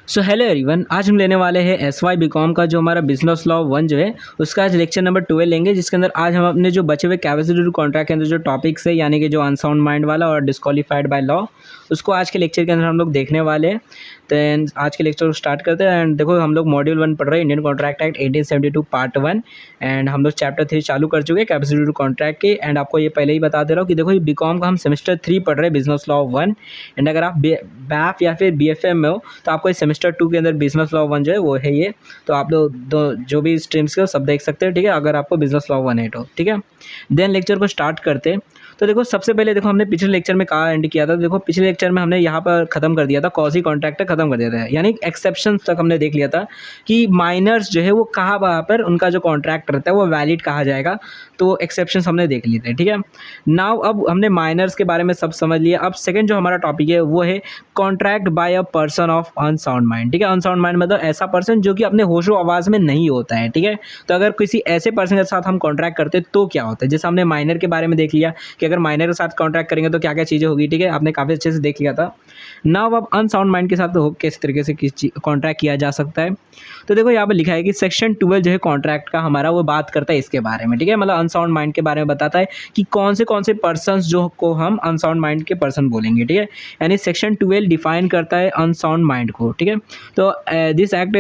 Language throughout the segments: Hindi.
सो हेलो एवरीवन, आज हम लेने वाले हैं SY BCom का जो हमारा बिजनेस लॉ 1 जो है उसका आज लेक्चर नंबर 12 लेंगे, जिसके अंदर आज हम अपने जो बचे हुए कैपेसिटी टू कॉन्ट्रैक्ट के अंदर जो टॉपिक्स है यानी कि जो अनसाउंड माइंड वाला और डिस्क्वालीफाइड बाय लॉ उसको आज के लेक्चर के अंदर हम लोग देखने वाले हैं। तो आज के लेक्चर को स्टार्ट करते हैं। एंड देखो, हम लोग मॉड्यूल 1 पढ़ रहे हैं, Indian contract act 1872 part 1। And हम लोग चैप्टर 3 चालू कर चुके हैं कैपेसिटी टू कॉन्ट्रैक्ट के। एंड आपको ये पहले ही बता दे रहा हूँ कि देखो, ये BCom का हम सेमेस्टर 3 पढ़ रहे हैं, बिजनेस लॉ 1। एंड अगर आप BAF या फिर BFM में हो तो आपको सेमेस्टर 2 के अंदर बिजनेस लॉ 1 जो है वो है ये। तो आप लोग जो भी स्ट्रीम्स के सब देख सकते हैं, ठीक है, अगर आपको बिजनेस लॉ 1 हो, ठीक है। देन लेक्चर को स्टार्ट करते हैं। तो देखो, सबसे पहले देखो, हमने पिछले लेक्चर में कहाँ एंड किया था। देखो, पिछले लेक्चर में हमने यहाँ पर खत्म कर दिया था, कॉजी कॉन्ट्रैक्ट खत्म कर दिया था, यानी एक्सेप्शन तक हमने देख लिया था कि माइनर्स जो है वो कहाँ वहाँ पर उनका जो कॉन्ट्रैक्ट रहता है वो वैलिड कहा जाएगा। तो एक्सेप्शन हमने देख लिए थे, ठीक है। नाउ अब हमने माइनर्स के बारे में सब समझ लिया। अब सेकंड जो हमारा टॉपिक है वो है contract by a person of unsound mind, ठीक है। अनसाउंड माइंड मतलब ऐसा पर्सन जो कि अपने होशो आवाज़ में नहीं होता है, ठीक है। तो अगर किसी ऐसे पर्सन के साथ हम कॉन्ट्रैक्ट करते हैं तो क्या होता है, जैसे हमने माइनर के बारे में देख लिया कि अगर माइनर के साथ कॉन्ट्रैक्ट करेंगे तो क्या क्या चीज़ें होगी, ठीक है, आपने काफ़ी अच्छे से देख लिया था। नाउ अब अनसाउंड माइंड के साथ तो किस तरीके से कॉन्ट्रैक्ट किया जा सकता है। तो देखो, यहाँ पर लिखा है कि सेक्शन 12 जो है कॉन्ट्रैक्ट का हमारा वो बात करता है इसके बारे में, ठीक है। मतलब अनसाउंड माइंड के बारे में बताता है कि कौन से पर्सन्स जो को हम अनसाउंड माइंड के पर्सन बोलेंगे, ठीक है। यानी सेक्शन 12 डिफाइन करता है अनसाउंड माइंड को, ठीक है। तो this act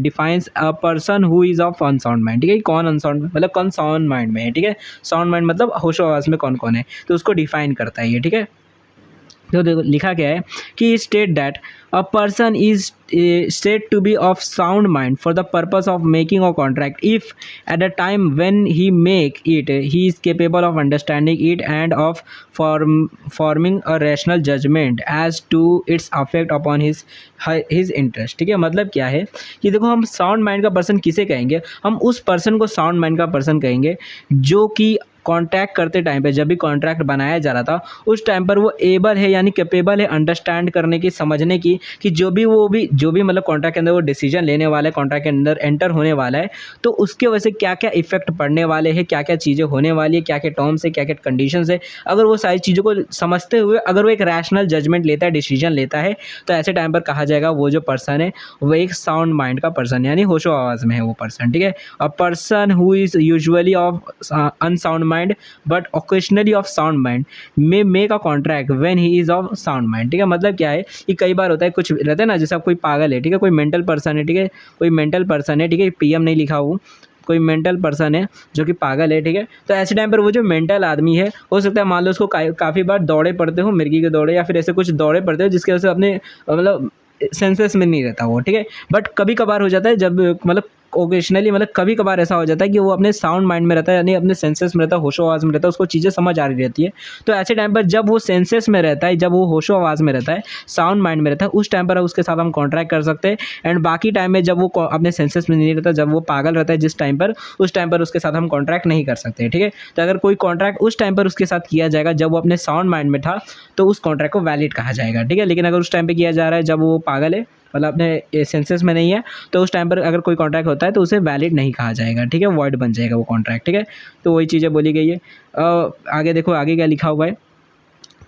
defines a person who is of unsound mind, ठीक है। कौन अनसाउंड मतलब कौन साउंड माइंड में है, ठीक है। साउंड माइंड मतलब होशो आवाज़ में कौन कौन है, तो उसको डिफाइन करता है ये, ठीक है। तो देखो, लिखा गया है कि state that a person is said to be of sound mind for the purpose of making a contract if at the time when he make it he is capable of understanding it and of forming a rational judgment as to its effect upon his interest, ठीक है। मतलब क्या है कि देखो, हम साउंड माइंड का पर्सन किसे कहेंगे, हम उस पर्सन को साउंड माइंड का पर्सन कहेंगे जो कि कॉन्ट्रैक्ट करते टाइम पे, जब भी कॉन्ट्रैक्ट बनाया जा रहा था उस टाइम पर वो एबल है यानी कैपेबल है अंडरस्टैंड करने की, समझने की कि जो भी मतलब कॉन्ट्रैक्ट के अंदर वो डिसीजन लेने वाला है, कॉन्ट्रैक्ट के अंदर एंटर होने वाला है, तो उसके वजह से क्या क्या इफेक्ट पड़ने वाले हैं, क्या क्या चीज़ें होने वाली है, क्या क्या टर्म्स है, क्या क्या कंडीशंस है। अगर वो सारी चीज़ों को समझते हुए अगर वो एक रैशनल जजमेंट लेता है, डिसीजन लेता है, तो ऐसे टाइम पर कहा जाएगा वो जो पर्सन है वो एक साउंड माइंड का पर्सन, यानी होशो आवाज़ में है वो पर्सन, ठीक है। अ person who is usually of unsound mind but occasionally of sound mind may make a contract when he is of sound mind, ठीक है। मतलब क्या है कि कई बार होता है, कुछ रहता है ना, जैसे आप कोई पागल है, ठीक है, कोई मेंटल पर्सन है, ठीक है, कोई मेंटल पर्सन है, ठीक है, PM नहीं लिखा हूँ, कोई मेंटल पर्सन है जो कि पागल है, ठीक है। तो ऐसे टाइम पर वो जो मेंटल आदमी है, हो सकता है मान लो उसको काफ़ी बार दौड़े पड़ते हो, मिर्गी के दौड़े या फिर ऐसे कुछ दौड़े पड़ते हो जिसकी वजह से अपने मतलब सेंसेस में नहीं रहता वो, ठीक है। बट कभी कभार हो जाता है, जब मतलब ओकेशनली मतलब कभी कभार ऐसा हो जाता है कि वो अपने साउंड माइंड में रहता है, यानी अपने सेंसेस में रहता है, होशो आवाज़ में रहता है, उसको चीज़ें समझ आ रही रहती है। तो ऐसे टाइम पर जब वो सेंसेस में रहता है, जब वो होशो आवाज़ में रहता है, साउंड माइंड में रहता है, उस टाइम पर उसके साथ हम कॉन्ट्रैक्ट कर सकते हैं। एंड बाकी टाइम में जब वो अपने सेंसेस में नहीं रहता, जब वो पागल रहता है जिस टाइम पर, उस टाइम पर उसके साथ हम कॉन्ट्रैक्ट नहीं कर सकते, ठीक है। तो अगर कोई कॉन्ट्रैक्ट उस टाइम पर उसके साथ किया जाएगा जब वो अपने साउंड माइंड में था, तो उस कॉन्ट्रैक्ट को वैलिड कहा जाएगा, ठीक है। लेकिन अगर उस टाइम पर किया जा रहा है जब वो पागल है, मतलब अपने सेंसेस में नहीं है, तो उस टाइम पर अगर कोई कॉन्ट्रैक्ट होता है तो उसे वैलिड नहीं कहा जाएगा, ठीक है, वॉइड बन जाएगा वो कॉन्ट्रैक्ट, ठीक है। तो वही चीज़ें बोली गई है। आगे देखो, आगे क्या लिखा हुआ है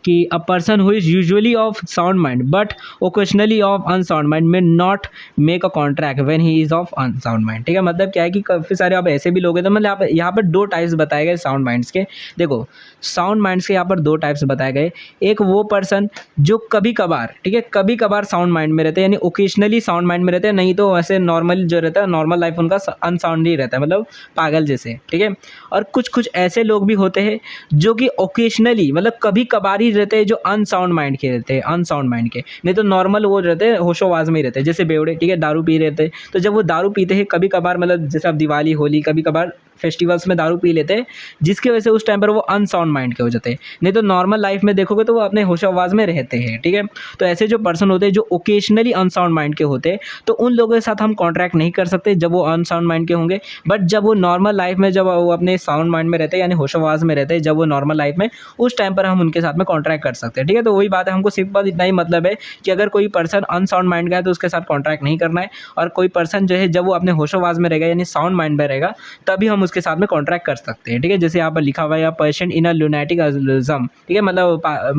कि a person who is usually of sound mind but occasionally of unsound mind may not make a contract when he is of unsound mind, ठीक है। मतलब क्या है कि काफ़ी सारे अब ऐसे भी लोग हैं, तो मतलब यहाँ पर 2 टाइप्स बताए गए साउंड माइंड्स के। देखो, साउंड माइंड्स के यहाँ पर 2 टाइप्स बताए गए। एक वो पर्सन जो कभी कभार, ठीक है, कभी कभार साउंड माइंड में रहते हैं, यानी ओकेजनली साउंड माइंड में रहते हैं, नहीं तो वैसे नॉर्मल जो रहता है, नॉर्मल लाइफ उनका अनसाउंड ही रहता है, मतलब पागल जैसे, ठीक है। और कुछ ऐसे लोग भी होते हैं जो कि ओकेजनली मतलब कभी कभार ही रहते हैं, जो अनसाउंड माइंड के रहते हैं, अनसाउंड माइंड के, नहीं तो नॉर्मल वो रहते हैं, होशो आवाज़ में ही रहते हैं, जैसे बेवड़े, ठीक है, दारू पी रहे थे, तो जब वो दारू पीते हैं कभी कभार, मतलब जैसे अब दिवाली, होली, कभी कभार फेस्टिवल्स में दारू पी लेते हैं, जिसकी वजह से उस टाइम पर वो अनसाउंड माइंड के हो जाते हैं, नहीं तो नॉर्मल लाइफ में देखोगे तो वो अपने होशो आवाज़ में रहते हैं, ठीक है। तो ऐसे जो पर्सन होते हैं जो ओकेजनली अनसाउंड माइंड के होते हैं, तो उन लोगों के साथ हम कॉन्ट्रैक्ट नहीं कर सकते जब वो अनसाउंड माइंड के होंगे। बट जब वो नॉर्मल लाइफ में, जब वो अपने साउंड माइंड में रहते हैं, यानी होशो आवाज़ में रहते हैं, जब वो नॉर्मल लाइफ में, उस टाइम पर हम उनके साथ में कॉन्ट्रैक्ट कर सकते हैं, ठीक है। तो वही बात है, हमको सिंपल इतना ही मतलब है कि अगर कोई पर्सन अनसाउंड माइंड का है तो उसके साथ कॉन्ट्रैक्ट नहीं करना है, और कोई पर्सन जो है जब वो अपने होशोवाज में रहेगा यानी साउंड माइंड में रहेगा तभी हम उसके साथ में कॉन्ट्रैक्ट कर सकते हैं, ठीक है। जैसे यहाँ पर लिखा हुआ है पेशेंट इन अ लुनैटिक अज़ाइलम, ठीक है, मतलब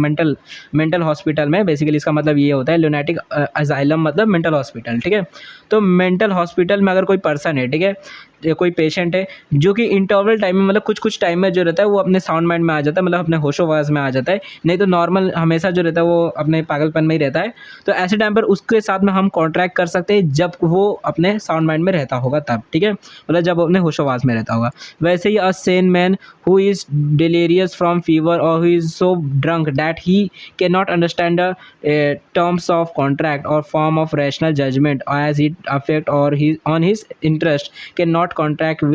मेंटल हॉस्पिटल में, बेसिकली इसका मतलब ये होता है लुनैटिक अज़ाइलम मतलब मेंटल हॉस्पिटल, ठीक है। तो मेंटल हॉस्पिटल में अगर कोई पर्सन है, ठीक है, कोई पेशेंट है जो कि इंटरवल टाइम में मतलब कुछ टाइम में जो रहता है वो अपने साउंड माइंड में आ जाता है, मतलब अपने होशोवास में आ जाता है, नहीं तो नॉर्मल हमेशा जो रहता है वो अपने पागलपन में ही रहता है। तो ऐसे टाइम पर उसके साथ में हम कॉन्ट्रैक्ट कर सकते हैं जब वो अपने साउंड माइंड में रहता होगा तब, ठीक है, मतलब जब अपने होशोवास में रहता होगा। वैसे ही a sane man who is delirious from fever or who is so drunk that he cannot understand the terms of contract or form of rational judgment as it affect or his interest cannot contract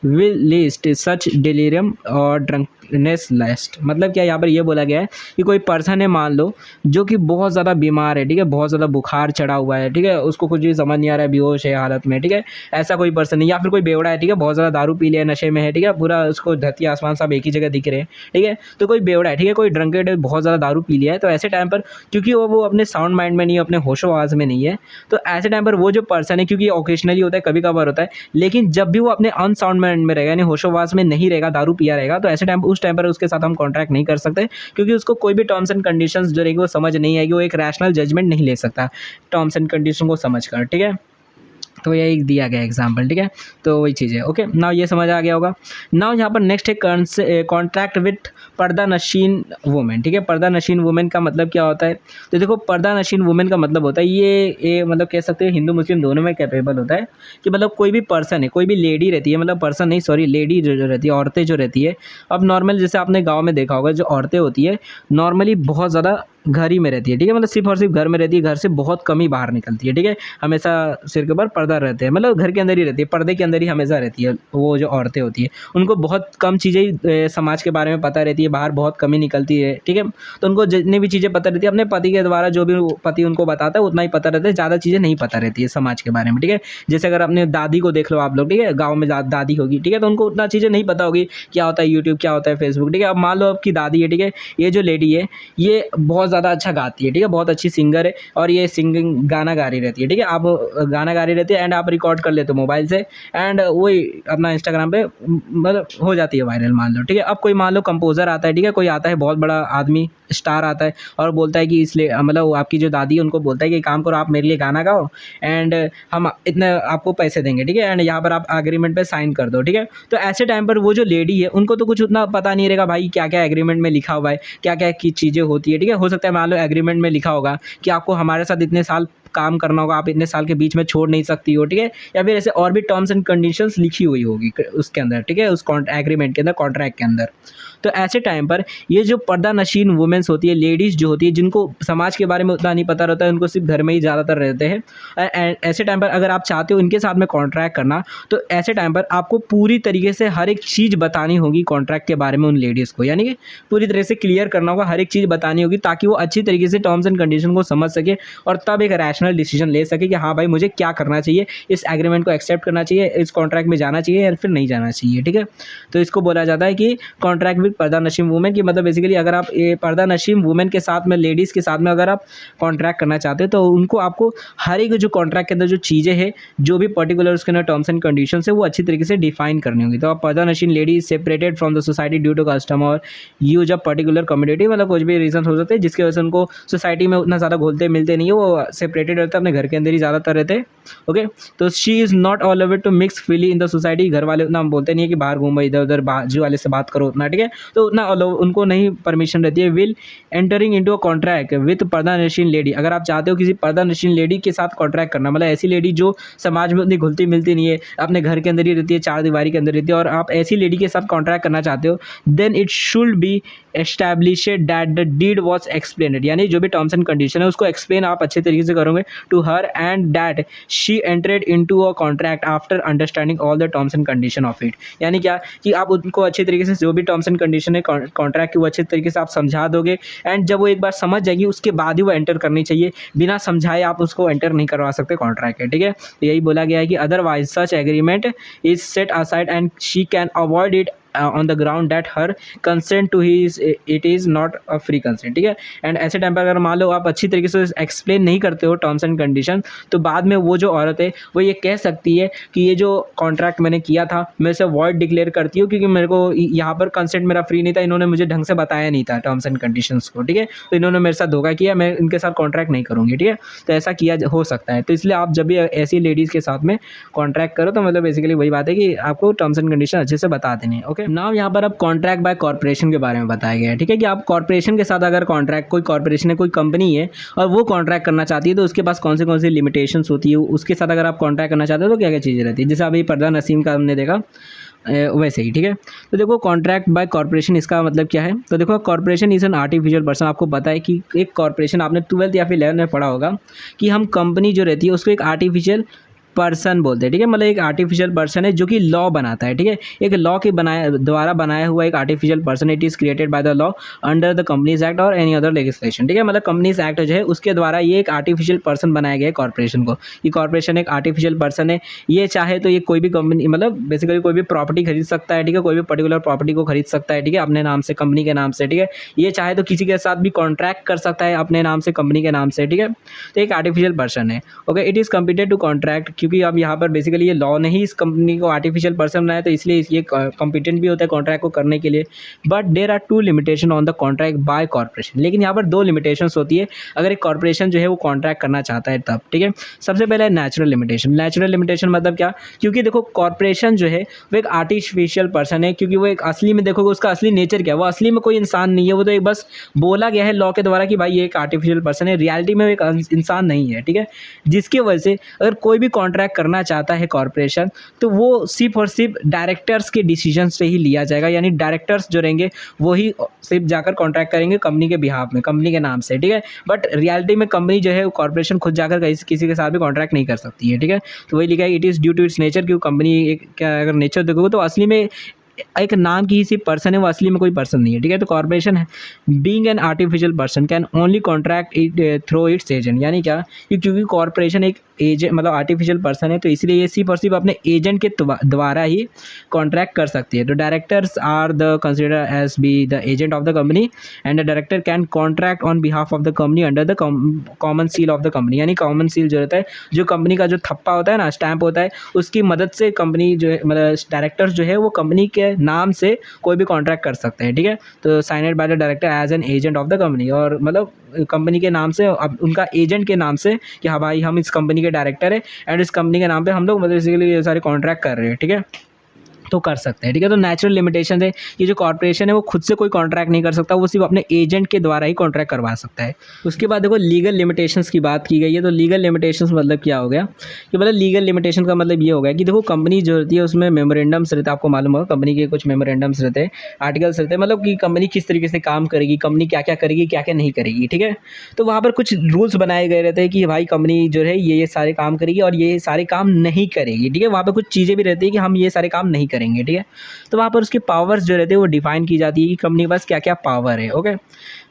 will list such delirium और drunkenness list। मतलब क्या यहाँ पर ये बोला गया है कि कोई पर्सन है मान लो जो कि बहुत ज़्यादा बीमार है, ठीक है, बहुत ज़्यादा बुखार चढ़ा हुआ है, ठीक है, उसको कुछ भी समझ नहीं आ रहा है, बेहोश है हालत में, ठीक है, ऐसा कोई पर्सन है, या फिर कोई बेवड़ा है, ठीक है, बहुत ज़्यादा दारू पी लिया, नशे में है, ठीक है, पूरा उसको धरती आसमान सब एक ही जगह दिख रहे हैं, ठीक है। तो कोई बेवड़ा है, ठीक है, कोई ड्रंकेड है, बहुत ज़्यादा दारू पी लिया है, तो ऐसे टाइम पर क्योंकि वो अपने साउंड माइंड में नहीं है, अपने होशो आवाज़ में नहीं है, तो ऐसे टाइम पर वो जो पर्सन है, क्योंकि ओकेशनली होता है, कभी कभार होता है, लेकिन जब भी वो अपने अनसाउंड माइंड में रहेगा यानी होशोवास में नहीं रहेगा, दारू पिया रहेगा, तो ऐसे टाइम उस टाइम पर उसके साथ हम कॉन्ट्रैक्ट नहीं कर सकते, क्योंकि उसको कोई भी टर्म्स एंड कंडीशंस जो रहेगी वो समझ नहीं आएगी, वो एक रैशनल जजमेंट नहीं ले सकता टर्म्स एंड कंडीशन को समझ कर, ठीक है। तो यही दिया गया एग्जाम्पल, ठीक है, तो वही चीज़ है। ओके, नाउ ये समझ आ गया होगा। नाउ यहाँ पर नेक्स्ट है कॉन्ट्रैक्ट विथ पर्दा नशीन वुमेन, ठीक है। पर्दा नशीन वुमेन का मतलब क्या होता है? तो देखो, पर्दा नशीन वुमेन का मतलब होता है ये मतलब कह सकते हैं हिंदू मुस्लिम दोनों में कैपेबल होता है कि मतलब कोई भी पर्सन है, कोई भी लेडी रहती है, मतलब पर्सन नहीं सॉरी लेडी जो रहती है, औरतें जो रहती है। अब नॉर्मल जैसे आपने गाँव में देखा होगा, जो औरतें होती है नॉर्मली बहुत ज़्यादा घर ही में रहती है, ठीक है, मतलब सिर्फ और सिर्फ घर में रहती है, घर से बहुत कम ही बाहर निकलती है, ठीक है, हमेशा सिर के ऊपर पर्दा रहते हैं, मतलब घर के अंदर ही रहती है, पर्दे के अंदर ही हमेशा रहती है। वो जो औरतें होती है उनको बहुत कम चीज़ें समाज के बारे में पता रहती है, बाहर बहुत कम ही निकलती है, ठीक है। तो उनको जितनी भी चीज़ें पता रहती है अपने पति के द्वारा, जो भी पति उनको बताता है उतना ही पता रहता है, ज़्यादा चीज़ें नहीं पता रहती है समाज के बारे में, ठीक है। जैसे अगर अपने दादी को देख लो आप लोग, ठीक है, गाँव में दादी होगी, ठीक है, तो उनको उतना चीज़ें नहीं पता होगी क्या होता है यूट्यूब, क्या होता है फेसबुक, ठीक है। अब मान लो आपकी दादी है, ठीक है, ये जो लेडी है ये बहुत ज़्यादा अच्छा गाती है, ठीक है, बहुत अच्छी सिंगर है और ये सिंगिंग गाना गा रही रहती है, ठीक है, आप गाना गा रही रहती है एंड आप रिकॉर्ड कर लेते हो मोबाइल से एंड वही अपना इंस्टाग्राम पे मतलब हो जाती है वायरल, मान लो, ठीक है। अब कोई मान लो कंपोजर आता है, ठीक है, कोई आता है बहुत बड़ा आदमी स्टार आता है और बोलता है कि इसलिए मतलब आपकी जो दादी है उनको बोलता है कि काम करो, आप मेरे लिए गाना गाओ एंड हम इतने आपको पैसे देंगे, ठीक है, एंड यहाँ पर आप एग्रीमेंट पे साइन कर दो, ठीक है। तो ऐसे टाइम पर वो जो लेडी है उनको तो कुछ उतना पता नहीं रहेगा भाई क्या क्या एग्रीमेंट में लिखा हुआ है, क्या क्या की चीज़ें होती है, ठीक है। हो सकता है मान लो एग्रीमेंट में लिखा होगा कि आपको हमारे साथ इतने साल काम करना होगा, आप इतने साल के बीच में छोड़ नहीं सकती हो, ठीक है, या फिर ऐसे और भी टर्म्स एंड कंडीशंस लिखी हुई होगी उसके अंदर, ठीक है, उस एग्रीमेंट के अंदर, कॉन्ट्रैक्ट के अंदर। तो ऐसे टाइम पर ये जो पर्दा नशीन वुमेन्स होती है, लेडीज़ जो होती है, जिनको समाज के बारे में उतना नहीं पता रहता है, उनको सिर्फ घर में ही ज़्यादातर रहते हैं, ऐसे टाइम पर अगर आप चाहते हो इनके साथ में कॉन्ट्रैक्ट करना, तो ऐसे टाइम पर आपको पूरी तरीके से हर एक चीज़ बतानी होगी कॉन्ट्रैक्ट के बारे में उन लेडीज़ को, यानी कि पूरी तरह से क्लियर करना होगा, हर एक चीज़ बतानी होगी ताकि वो अच्छी तरीके से टर्म्स एंड कंडीशन को समझ सके और तब एक रैशनल डिसीजन ले सके कि हाँ भाई मुझे क्या करना चाहिए, इस एग्रीमेंट को एक्सेप्ट करना चाहिए, इस कॉन्ट्रैक्ट में जाना चाहिए या फिर नहीं जाना चाहिए, ठीक है। तो इसको बोला जाता है कि कॉन्ट्रैक्ट विद पर्दा नशीन वुमेन, की मतलब बेसिकली अगर आप ये पर्दा नशीन वुमेन के साथ में, लेडीज़ के साथ में अगर आप कॉन्ट्रैक्ट करना चाहते हो तो उनको आपको हर एक जो कॉन्ट्रैक्ट के अंदर जो चीज़ें हैं, जो भी पर्टिकुलर उसके अंदर टर्म्स एंड कंडीशंस है वो अच्छी तरीके से डिफाइन करनी होगी। तो आप pardanashin lady is separated from the society due to custom और यूज ऑफ पर्टिकुलर कम्युनिटी, मतलब कुछ भी रीजन हो सकते हैं जिसकी वजह से उनको सोसाइटी में उतना ज़्यादा घुलते मिलते नहीं है, वो सेपरेटेड रहते हैं, अपने घर के अंदर ही ज़्यादातर रहते हैं। ओके, तो she is not allowed to mix freely in the society, घर वाले उतना हम बोलते नहीं है कि बाहर घूमो, इधर उधर बाजू वाले से बात करो उतना, ठीक है, तो उतना उनको नहीं परमिशन रहती है। Will entering into a contract with पर्दा नशीन लेडी, अगर आप चाहते हो किसी पर्दा नशीन लेडी के साथ कॉन्ट्रैक्ट करना, मतलब ऐसी लेडी जो समाज में उतनी घुलती मिलती नहीं है, अपने घर के अंदर ही रहती है, चार दीवारी के अंदर रहती है, और आप ऐसी लेडी के साथ कॉन्ट्रैक्ट करना चाहते हो, then it should be established that the deed was explained, यानी जो भी टर्म्स एंड कंडीशन है उसको एक्सप्लेन आप अच्छे तरीके से करोगे to her and that she entered into a contract after understanding all the terms and condition of it, यानी क्या कि आप उनको अच्छे तरीके से जो भी टर्म्स एंड कंडीशन है कॉन्ट्रैक्ट की वो अच्छे तरीके से आप समझा दोगे एंड जब वो एक बार समझ जाएगी उसके बाद ही वो एंटर करनी चाहिए, बिना समझाए आप उसको एंटर नहीं करवा सकते कॉन्ट्रैक्ट है, ठीक है। यही बोला गया है कि otherwise such agreement is set aside and she can avoid it on the ground that her consent to he it is not a free consent, ठीक है। एंड ऐसे टाइम पर अगर मान लो आप अच्छी तरीके से एक्सप्लेन नहीं करते हो टर्म्स एंड कंडीशन, तो बाद में वो जो औरत है वो ये कह सकती है कि ये जो कॉन्ट्रैक्ट मैंने किया था मैं इसे वॉइड डिक्लेयर करती हूँ, क्योंकि मेरे को यहाँ पर कंसेंट मेरा फ्री नहीं था, इन्होंने मुझे ढंग से बताया नहीं था टर्म्स एंड कंडीशंस को, ठीक है। तो इन्होंने मेरे साथ धोखा किया, मैं इनके साथ कॉन्ट्रैक्ट नहीं करूँगी, ठीक है। तो ऐसा किया हो सकता है। तो इसलिए आप जब भी ऐसी लेडीज़ के साथ में कॉन्ट्रैक्ट करो तो मतलब बेसिकली वही बात है कि आपको टर्म्स एंड कंडीशन अच्छे से बता देने हैं। ओके, नाउ यहाँ पर अब कॉन्ट्रैक्ट बाय कॉर्पोरेशन के बारे में बताया गया है, ठीक है, कि आप कॉर्पोरेशन के साथ अगर कॉन्ट्रैक्ट, कोई कॉर्पोरेशन है, कोई कंपनी है और वो कॉन्ट्रैक्ट करना चाहती है तो उसके पास कौन सी लिमिटेशंस होती है, उसके साथ अगर आप कॉन्ट्रैक्ट करना चाहते हो तो क्या क्या चीज़ें रहती है। जैसे अभी पर्दा नसीम का हमने देखा वैसे ही, ठीक है। तो देखो कॉन्ट्रैक्ट बाय कॉर्पोरेशन इसका मतलब क्या है। तो देखो corporation is an artificial person. आपको पता है कि एक कॉर्पोरेशन, आपने 12th या फिर 11th में पढ़ा होगा कि हम कंपनी जो रहती है उसको एक आर्टिफिशियल पर्सन बोलते हैं, ठीक है। मतलब एक आर्टिफिशियल पर्सन है जो कि लॉ बनाता है, ठीक है। एक लॉ के द्वारा बनाया हुआ एक artificial person, it is created by the law under the companies act और एनी अदर लेजिस्लेशन, ठीक है। मतलब कंपनीज एक्ट जो है उसके द्वारा ये एक आर्टिफिशियल पर्सन बनाया गया है कॉर्पोरेशन को। ये कॉर्पोरेशन एक आर्टिफिशियल पर्सन है। ये चाहे तो ये कोई भी कंपनी, मतलब बेसिकली कोई भी प्रॉपर्टी खरीद सकता है, ठीक है। कोई भी पर्टिकुलर प्रॉपर्टी को खरीद सकता है, ठीक है, अपने नाम से, कंपनी के नाम से, ठीक है। ये चाहे तो किसी के साथ भी कॉन्ट्रैक्ट कर सकता है अपने नाम से, कंपनी के नाम से, ठीक है। तो एक आर्टिफिशियल पर्सन है। Okay, it is competent to contract, क्योंकि अब यहाँ पर बेसिकली ये लॉ ने ही इस कंपनी को आर्टिफिशियल पर्सन बनाया, तो इसलिए ये कॉम्पिटेंट भी होता है कॉन्ट्रैक्ट को करने के लिए। But there are 2 limitation on the contract by corporation. लेकिन यहाँ पर 2 लिमिटेशंस होती है अगर एक कॉर्पोरेशन जो है वो कॉन्ट्रैक्ट करना चाहता है तब, ठीक है। सबसे पहले नेचुरल लिमिटेशन। नेचुरल लिमिटेशन मतलब क्या, क्योंकि देखो कॉर्पोरेशन जो है वो एक आर्टिफिशियल पर्सन है, क्योंकि वो एक असली में देखोगे उसका असली नेचर क्या है, वो असली में कोई इंसान नहीं है, वो तो एक बस बोला गया है लॉ के द्वारा कि भाई ये एक आर्टिफिशियल पर्सन है, रियलिटी में वो एक इंसान नहीं है, ठीक है। जिसकी वजह से अगर कोई भी कॉन्ट्रैक्ट करना चाहता है कॉर्पोरेशन, तो वो सिर्फ और सिर्फ डायरेक्टर्स के डिसीजन से ही लिया जाएगा, यानी डायरेक्टर्स जो रहेंगे वो ही सिर्फ जाकर कॉन्ट्रैक्ट करेंगे कंपनी के बिहाफ में, कंपनी के नाम से, ठीक है। बट रियलिटी में कंपनी जो है कॉर्पोरेशन खुद जाकर किसी के साथ भी कॉन्ट्रैक्ट नहीं कर सकती है, ठीक है। तो वही लिखा है it is due to its nature, क्योंकि कंपनी एक क्या अगर नेचर देखोगे तो असली में एक नाम की ही सिर्फ पर्सन है, वो असली में कोई पर्सन नहीं है, ठीक है। तो कॉर्पोरेशन है being an artificial person can only contract it through it's agent, यानी क्या कि क्योंकि कॉर्पोरेशन एक एजेंट मतलब आर्टिफिशियल पर्सन है, तो इसलिए ये सिर्फ और सिर्फ अपने एजेंट के द्वारा ही कॉन्ट्रैक्ट कर सकती है। तो directors are the consider as be the agent of the company and the director can contract on behalf of the company under the common seal of the company, यानी कॉमन सील जो रहता है, जो कंपनी का जो थप्पा होता है ना, स्टैंप होता है, उसकी मदद से कंपनी जो है मतलब डायरेक्टर्स जो है वो कंपनी के नाम से कोई भी कॉन्ट्रैक्ट कर सकते हैं, ठीक है। तो signed by the director as an agent of the company, और मतलब कंपनी के नाम से, अब उनका एजेंट के नाम से कि हाँ भाई हम इस कंपनी के डायरेक्टर है एंड इस कंपनी के नाम पे हम लोग मतलब बेसिकली ये सारे कॉन्ट्रैक्ट कर रहे हैं, ठीक है, तो कर सकते हैं, ठीक है। तो नेचुरल लिमिटेशन है कि जो कॉर्पोरेशन है वो खुद से कोई कॉन्ट्रैक्ट नहीं कर सकता, वो सिर्फ अपने एजेंट के द्वारा ही कॉन्ट्रैक्ट करवा सकता है। उसके बाद देखो लीगल लिमिटेशंस की बात की गई है। तो लीगल लिमिटेशंस मतलब क्या हो गया कि मतलब लीगल लिमिटेशन का मतलब ये हो गया कि देखो कंपनी जो होती है उसमें मेमोरेंडम्स रहते हैं, आपको मालूम होगा कंपनी के कुछ मेमोरेंडम्स रहते हैं, आर्टिकल्स रहते हैं, मतलब कि कंपनी किस तरीके से काम करेगी, कंपनी क्या क्या करेगी, क्या क्या नहीं करेगी, ठीक है। तो वहाँ पर कुछ रूल्स बनाए गए रहते हैं कि भाई कंपनी जो है ये सारे काम करेगी और ये सारे काम नहीं करेगी, ठीक है। वहाँ पर कुछ चीज़ें भी रहती है कि हम ये सारे काम नहीं करेंगे, ठीक है। तो वहाँ पर उसके पावर्स जो रहते हैं वो डिफाइन की जाती है कि कंपनी के पास क्या क्या पावर है। ओके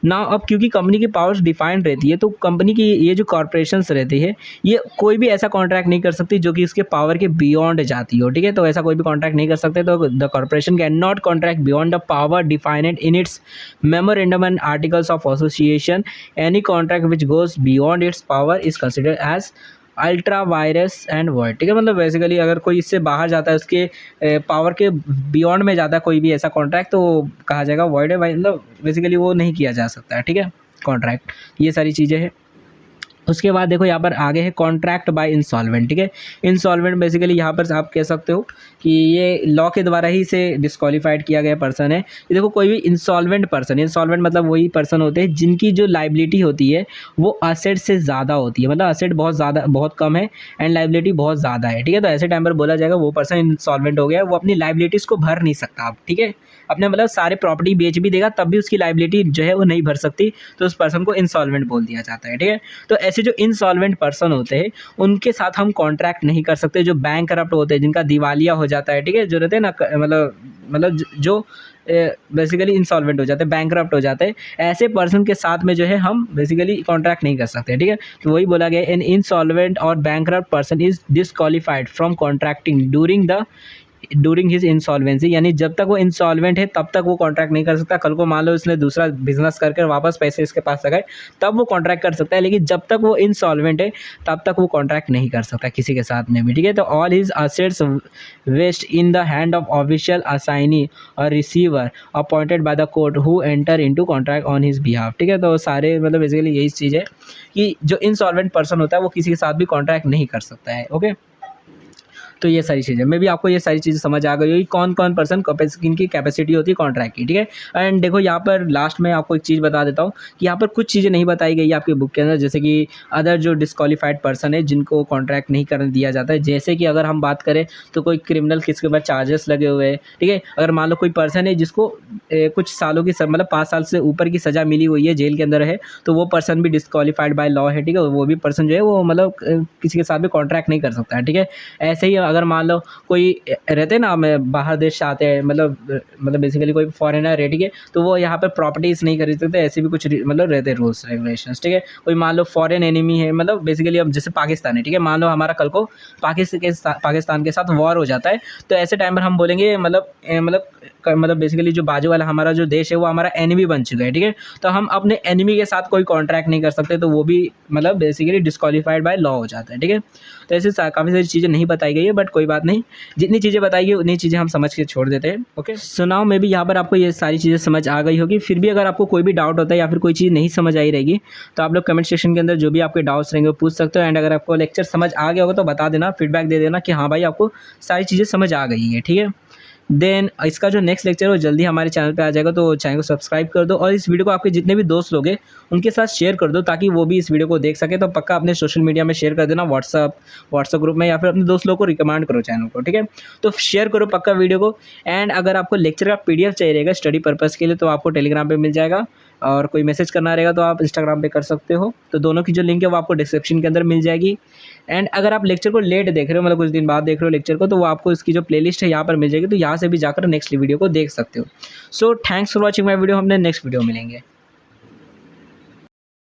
ना, अब क्योंकि कंपनी की पावर्स डिफाइंड रहती है तो कंपनी की ये जो कॉर्पोरेशंस रहती है ये कोई भी ऐसा कॉन्ट्रैक्ट नहीं कर सकती जो कि उसके पावर के बियॉन्ड जाती हो, ठीक है। तो ऐसा कोई भी कॉन्ट्रैक्ट नहीं कर सकते। तो the corporation can not contract beyond the power defined in its memorandum and articles of association. Any contract which goes beyond it's power is considered as ultra vires and word, ठीक है। मतलब बेसिकली अगर कोई इससे बाहर जाता है, उसके पावर के बियॉन्ड में जाता है कोई भी ऐसा कॉन्ट्रैक्ट, तो कहा जाएगा वर्ड है भाई, मतलब बेसिकली वो नहीं किया जा सकता है, ठीक है, कॉन्ट्रैक्ट। ये सारी चीज़ें हैं। उसके बाद देखो यहाँ पर आगे है कॉन्ट्रैक्ट बाय इंसॉल्वेंट, ठीक है। इंसॉल्वेंट बेसिकली यहाँ पर आप कह सकते हो कि ये लॉ के द्वारा ही इसे डिस्क्वालीफाइड किया गया पर्सन है। ये देखो कोई भी इंसॉल्वेंट पर्सन, इंसॉल्वेंट मतलब वही पर्सन होते हैं जिनकी जो लाइबिलिटी होती है वो असेट से ज़्यादा होती है, मतलब असेट बहुत कम है एंड लाइबिलिटी बहुत ज़्यादा है, ठीक है। तो ऐसे टाइम पर बोला जाएगा वो पर्सन इंसॉल्वेंट हो गया, वो अपनी लाइबिलिटीज़ को भर नहीं सकता अब, ठीक है। अपने मतलब सारे प्रॉपर्टी बेच भी देगा तब भी उसकी लाइबिलिटी जो है वो नहीं भर सकती, तो उस पर्सन को इंसॉल्वेंट बोल दिया जाता है, ठीक है। तो ऐसे जो इंसॉल्वेंट पर्सन होते हैं उनके साथ हम कॉन्ट्रैक्ट नहीं कर सकते। जो बैंक करप्ट होते हैं, जिनका दिवालिया हो जाता है, ठीक है, जो रहते हैं ना मतलब जो बेसिकली इंसॉल्वेंट हो जाते हैं, बैंकरप्ट हो जाते हैं, ऐसे पर्सन के साथ में जो है हम बेसिकली कॉन्ट्रैक्ट नहीं कर सकते, ठीक है। तो वही बोला गया एन इंसॉल्वेंट और bankrupt person is disqualified from contracting during the during his insolvency, यानी जब तक वो इंसॉल्वेंट है तब तक वो कॉन्ट्रैक्ट नहीं कर सकता। कल को मान लो उसने दूसरा बिजनेस करके वापस पैसे इसके पास लगाए तब वो कॉन्ट्रैक्ट कर सकता है, लेकिन जब तक वो इंसॉल्वेंट है तब तक वो कॉन्ट्रैक्ट नहीं कर सकता किसी के साथ में भी, ठीक है। तो all his assets vest in the hand of official assignee और receiver appointed by the court who enter into contract on his behalf, ठीक है। तो सारे मतलब बेसिकली यही चीज़ है कि जो इंसॉल्वेंट पर्सन होता है वो किसी के साथ भी कॉन्ट्रैक्ट नहीं कर सकता है, ओके। तो ये सारी चीज़ें मे भी आपको ये सारी चीज़ें समझ आ गई होगी कौन कौन पर्सन इनकी कैपेसिटी होती है कॉन्ट्रैक्ट की, ठीक है। एंड देखो यहाँ पर लास्ट में आपको एक चीज़ बता देता हूँ कि यहाँ पर कुछ चीज़ें नहीं बताई गई है आपकी बुक के अंदर, जैसे कि अदर जो डिस्क्वालीफाइड पर्सन है जिनको कॉन्ट्रैक्ट नहीं करने दिया जाता है। जैसे कि अगर हम बात करें तो कोई क्रिमिनल किसके ऊपर चार्जेस लगे हुए हैं, ठीक है। अगर मान लो कोई पर्सन है जिसको कुछ सालों की मतलब 5 साल से ऊपर की सज़ा मिली हुई है, जेल के अंदर है, तो वो पर्सन भी डिस्क्वालीफाइड बाय लॉ है, ठीक है। वो भी पर्सन जो है वो मतलब किसी के साथ भी कॉन्ट्रैक्ट नहीं कर सकता है, ठीक है। ऐसे ही अगर मान लो कोई रहते हैं ना मैं बाहर देश से आते हैं, मतलब बेसिकली कोई फॉरेनर है, ठीक है, तो वो यहाँ पर प्रॉपर्टीज़ नहीं खरीद सकते, ऐसे भी कुछ मतलब रहते हैं रूल्स रेगुलेशंस, ठीक है। कोई मान लो फॉरेन एनिमी है, मतलब बेसिकली अब जैसे पाकिस्तान है, ठीक है, मान लो हमारा कल को पाकिस्तान के साथ वॉर हो जाता है, तो ऐसे टाइम पर हम बोलेंगे मतलब बेसिकली जो बाजू वाला हमारा जो देश है वो हमारा एनिमी बन चुका है, ठीक है। तो हम अपने एनिमी के साथ कोई कॉन्ट्रैक्ट नहीं कर सकते, तो वो भी मतलब बेसिकली डिस्क्वालीफाइड बाय लॉ हो जाता है, ठीक है। तो ऐसे काफ़ी सारी चीज़ें नहीं बताई गई है, बट कोई बात नहीं, जितनी चीज़ें बताई गई उतनी चीज़ें हम समझ के छोड़ देते हैं, ओके। सो नाउ मे भी यहाँ पर आपको ये सारी चीज़ें समझ आ गई होगी। फिर भी अगर आपको कोई भी डाउट होता है या फिर कोई चीज़ नहीं समझ आई रहेगी तो आप लोग कमेंट सेक्शन के अंदर जो भी आपके डाउट्स रहेंगे वो पूछ सकते हो। एंड अगर आपको लेक्चर समझ आ गया होगा तो बता देना, फीडबैक दे देना कि हाँ भाई आपको सारी चीज़ें समझ आ गई है, ठीक है। देन इसका जो नेक्स्ट लेक्चर है वो जल्दी हमारे चैनल पे आ जाएगा, तो चैनल को सब्सक्राइब कर दो और इस वीडियो को आपके जितने भी दोस्त लोग हैं उनके साथ शेयर कर दो ताकि वो भी इस वीडियो को देख सके। तो पक्का अपने सोशल मीडिया में शेयर कर देना, व्हाट्सअप ग्रुप में, या फिर अपने दोस्त लोगों को रिकमेंड करो चैनल को, ठीक है। तो शेयर करो पक्का वीडियो को। एंड अगर आपको लेक्चर का PDF चाहिए रहेगा स्टडी पर्पज़ के लिए तो आपको टेलीग्राम पर मिल जाएगा, और कोई मैसेज करना रहेगा तो आप इंस्टाग्राम पे कर सकते हो। तो दोनों की जो लिंक है वो आपको डिस्क्रिप्शन के अंदर मिल जाएगी। एंड अगर आप लेक्चर को लेट देख रहे हो, मतलब कुछ दिन बाद देख रहे हो लेक्चर को, तो वो आपको इसकी जो प्लेलिस्ट है यहाँ पर मिल जाएगी, तो यहाँ से भी जाकर नेक्स्ट वीडियो को देख सकते हो। So thanks for watching my video, हमने नेक्स्ट वीडियो मिलेंगे।